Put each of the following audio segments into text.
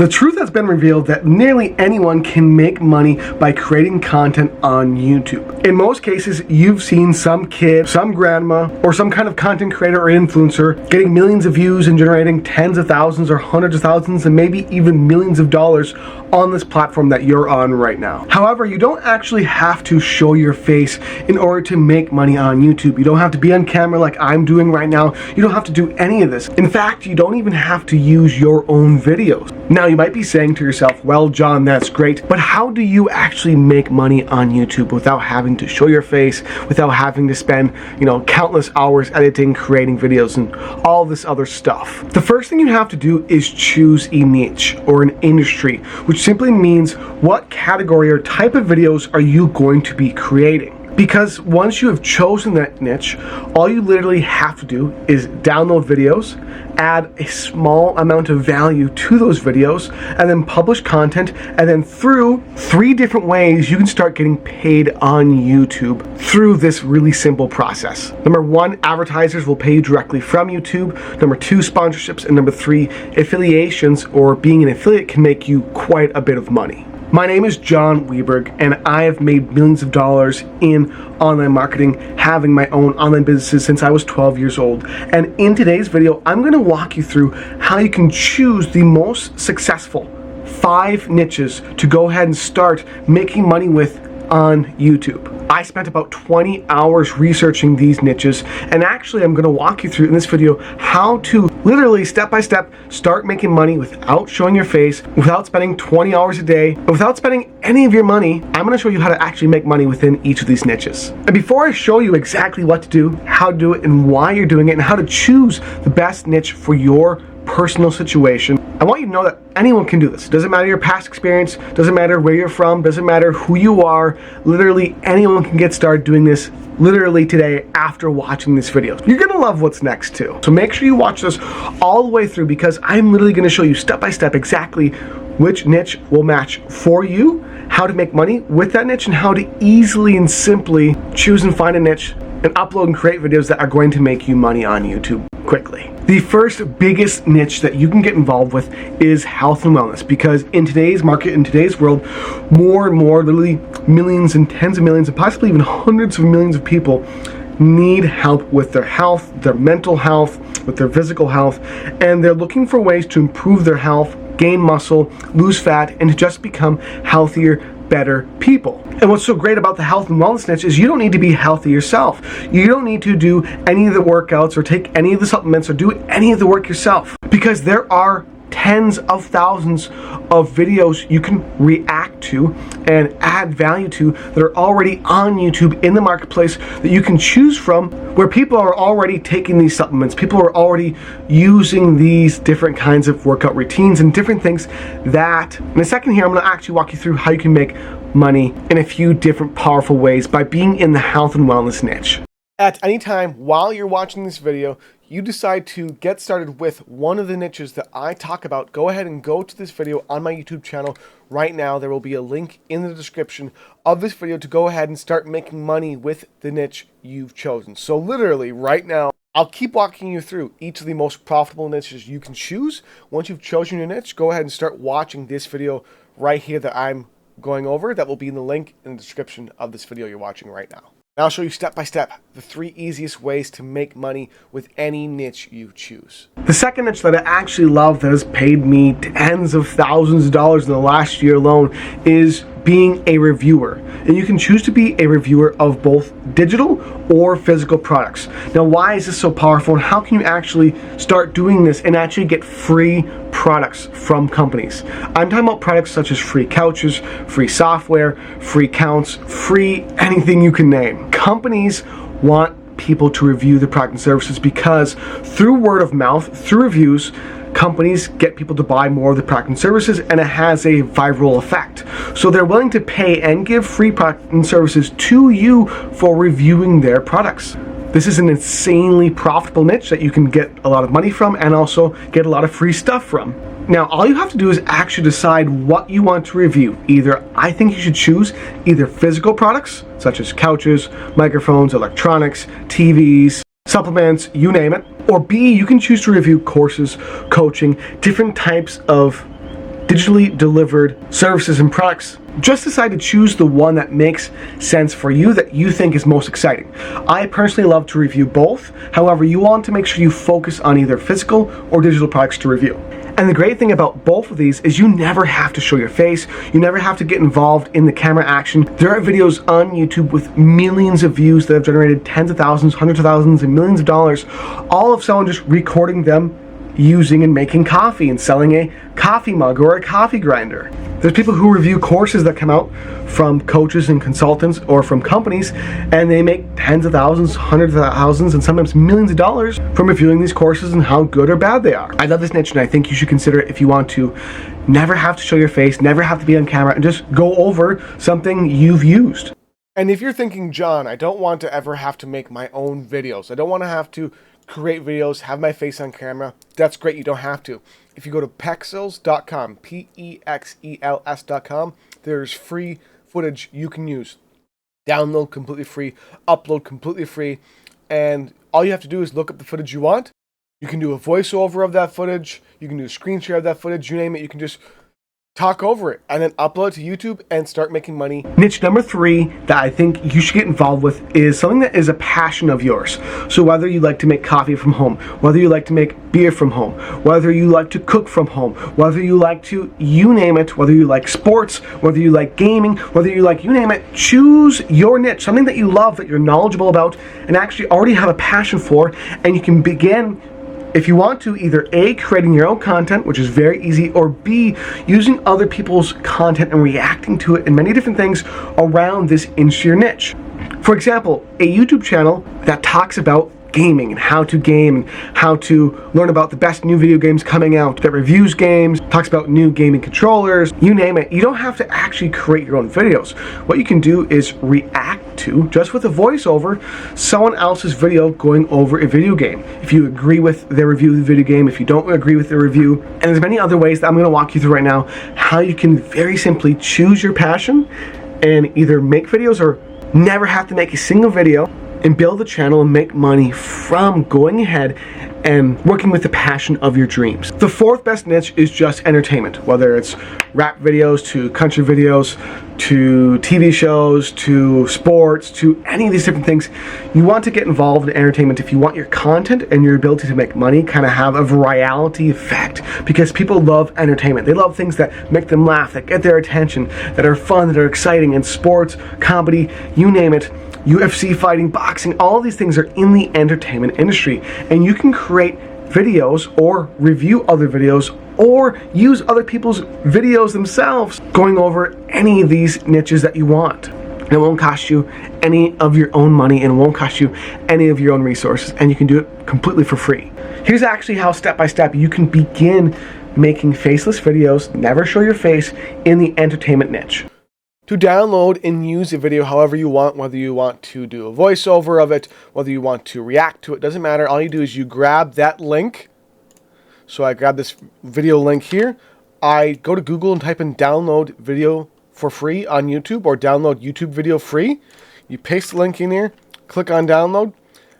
The truth has been revealed that nearly anyone can make money by creating content on YouTube. In most cases, you've seen some kid, some grandma, or some kind of content creator or influencer getting millions of views and generating tens of thousands or hundreds of thousands and maybe even millions of dollars on this platform that you're on right now. However, you don't actually have to show your face in order to make money on YouTube. You don't have to be on camera like I'm doing right now. You don't have to do any of this. In fact, you don't even have to use your own videos. Now, you might be saying to yourself, well, John, that's great, but how do you actually make money on YouTube without having to show your face, without having to spend, countless hours editing, creating videos, and all this other stuff? The first thing you have to do is choose a niche or an industry, which simply means what category or type of videos are you going to be creating. Because once you have chosen that niche, all you literally have to do is download videos, add a small amount of value to those videos, and then publish content, and then through 3 different ways you can start getting paid on YouTube through this really simple process. Number 1, advertisers will pay you directly from YouTube. Number 2, sponsorships. And number 3, affiliations, or being an affiliate can make you quite a bit of money. My name is John Weberg, and I have made millions of dollars in online marketing, having my own online businesses since I was 12 years old. And in today's video, I'm going to walk you through how you can choose the most successful 5 niches to go ahead and start making money with on YouTube. I spent about 20 hours researching these niches, and actually I'm going to walk you through in this video how to literally step by step start making money without showing your face, without spending 20 hours a day, without spending any of your money. I'm going to show you how to actually make money within each of these niches. And before I show you exactly what to do, how to do it, and why you're doing it, and how to choose the best niche for your personal situation, I want you to know that anyone can do this. Doesn't matter your past experience, doesn't matter where you're from, doesn't matter who you are. Literally anyone can get started doing this literally today after watching this video. You're gonna love what's next too. So make sure you watch this all the way through, because I'm literally gonna show you step by step exactly which niche will match for you, how to make money with that niche, and how to easily and simply choose and find a niche and upload and create videos that are going to make you money on YouTube quickly. The first biggest niche that you can get involved with is health and wellness, because in today's market, in today's world, more and more, literally millions and tens of millions and possibly even hundreds of millions of people need help with their health, their mental health, with their physical health, and they're looking for ways to improve their health, gain muscle, lose fat, and to just become healthier, better people. And what's so great about the health and wellness niche is you don't need to be healthy yourself. You don't need to do any of the workouts or take any of the supplements or do any of the work yourself, because there are tens of thousands of videos you can react to and add value to that are already on YouTube in the marketplace that you can choose from, where people are already taking these supplements, people are already using these different kinds of workout routines and different things that, in a second here, I'm going to actually walk you through how you can make money in a few different powerful ways by being in the health and wellness niche. At any time while you're watching this video, you decide to get started with one of the niches that I talk about, go ahead and go to this video on my YouTube channel right now. There will be a link in the description of this video to go ahead and start making money with the niche you've chosen. So literally right now, I'll keep walking you through each of the most profitable niches you can choose. Once you've chosen your niche, go ahead and start watching this video right here that I'm going over. That will be in the link in the description of this video you're watching right now. Now I'll show you step by step the 3 easiest ways to make money with any niche you choose. The second niche that I actually love, that has paid me tens of thousands of dollars in the last year alone, is being a reviewer. And you can choose to be a reviewer of both digital or physical products. Now, why is this so powerful, and how can you actually start doing this and actually get free products from companies? I'm talking about products such as free couches, free software, free counts, free anything you can name. Companies want people to review the product and services, because through word of mouth, through reviews, companies get people to buy more of the product and services, and it has a viral effect. So they're willing to pay and give free product and services to you for reviewing their products. This is an insanely profitable niche that you can get a lot of money from and also get a lot of free stuff from. Now, all you have to do is actually decide what you want to review. Either I think you should choose either physical products, such as couches, microphones, electronics, TVs, supplements, you name it. Or B, you can choose to review courses, coaching, different types of digitally delivered services and products. Just decide to choose the one that makes sense for you, that you think is most exciting. I personally love to review both. However, you want to make sure you focus on either physical or digital products to review. And the great thing about both of these is you never have to show your face. You never have to get involved in the camera action. There are videos on YouTube with millions of views that have generated tens of thousands, hundreds of thousands, and millions of dollars, all of someone just recording them using and making coffee and selling a coffee mug or a coffee grinder. There's people who review courses that come out from coaches and consultants or from companies, and they make tens of thousands, hundreds of thousands, and sometimes millions of dollars from reviewing these courses and how good or bad they are. I love this niche, and I think you should consider it if you want to never have to show your face, never have to be on camera, and just go over something you've used. And if you're thinking, John, I don't want to ever have to make my own videos. I don't want to have to create videos, have my face on camera. That's great, you don't have to. If you go to pexels.com, Pexels.com, there's free footage you can use. Download completely free, upload completely free, and all you have to do is look up the footage you want. You can do a voiceover of that footage, you can do a screen share of that footage, you name it, you can just talk over it and then upload it to YouTube and start making money. Niche number 3 that I think you should get involved with is something that is a passion of yours. So whether you like to make coffee from home, whether you like to make beer from home, whether you like to cook from home, whether you like to, you name it, whether you like sports, whether you like gaming, whether you like, you name it, choose your niche, something that you love, that you're knowledgeable about, and actually already have a passion for, and you can begin, if you want to, either A, creating your own content, which is very easy, or B, using other people's content and reacting to it in many different things around this into your niche. For example, a YouTube channel that talks about gaming and how to game and how to learn about the best new video games coming out, that reviews games, talks about new gaming controllers, you name it. You don't have to actually create your own videos. What you can do is react to, just with a voiceover, someone else's video going over a video game. If you agree with their review of the video game, if you don't agree with their review, and there's many other ways that I'm going to walk you through right now, how you can very simply choose your passion and either make videos or never have to make a single video, and build a channel and make money from going ahead and working with the passion of your dreams. The 4th best niche is just entertainment, whether it's rap videos to country videos to TV shows to sports to any of these different things. You want to get involved in entertainment if you want your content and your ability to make money kind of have a virality effect, because people love entertainment. They love things that make them laugh, that get their attention, that are fun, that are exciting, and sports, comedy, you name it. UFC fighting, boxing, all these things are in the entertainment industry, and you can create videos or review other videos or use other people's videos themselves going over any of these niches that you want. And it won't cost you any of your own money, and it won't cost you any of your own resources, and you can do it completely for free. Here's actually how step by step you can begin making faceless videos, never show your face, in the entertainment niche. To download and use a video however you want, whether you want to do a voiceover of it, whether you want to react to it, doesn't matter. All you do is you grab that link. So I grab this video link here. I go to Google and type in download video for free on YouTube, or download YouTube video free. You paste the link in here, click on download, and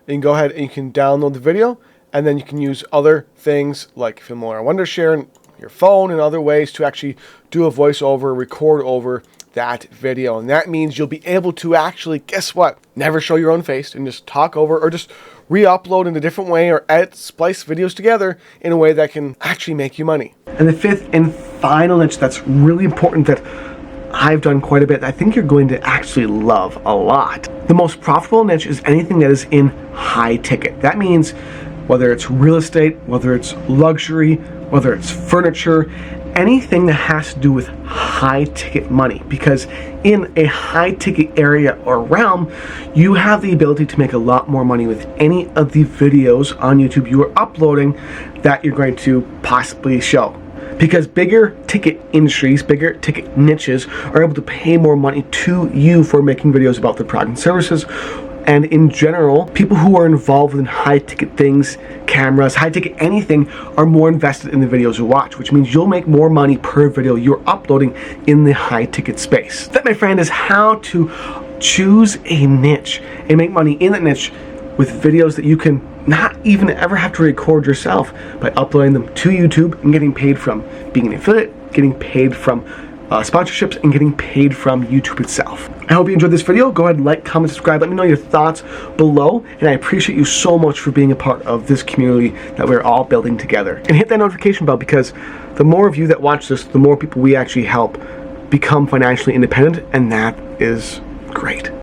you can go ahead and you can download the video, and then you can use other things like Filmora or Wondershare and your phone and other ways to actually do a voiceover, record over that video. And that means you'll be able to actually, guess what, never show your own face and just talk over or just re-upload in a different way or edit, splice videos together in a way that can actually make you money. And the 5th and final niche that's really important that I've done quite a bit, I think you're going to actually love a lot. The most profitable niche is anything that is in high ticket. That means whether it's real estate, whether it's luxury, whether it's furniture, anything that has to do with high ticket money, because in a high ticket area or realm, you have the ability to make a lot more money with any of the videos on YouTube you are uploading that you're going to possibly show. Because bigger ticket industries, bigger ticket niches are able to pay more money to you for making videos about their product and services. And in general, people who are involved in high-ticket things, cameras, high-ticket anything, are more invested in the videos you watch, which means you'll make more money per video you're uploading in the high-ticket space. That, my friend, is how to choose a niche and make money in that niche with videos that you can not even ever have to record yourself by uploading them to YouTube and getting paid from being an affiliate, getting paid from sponsorships and getting paid from YouTube itself. I hope you enjoyed this video. Go ahead and like, comment, subscribe. Let me know your thoughts below, and I appreciate you so much for being a part of this community that we're all building together. And hit that notification bell, because the more of you that watch this, the more people we actually help become financially independent, and that is great.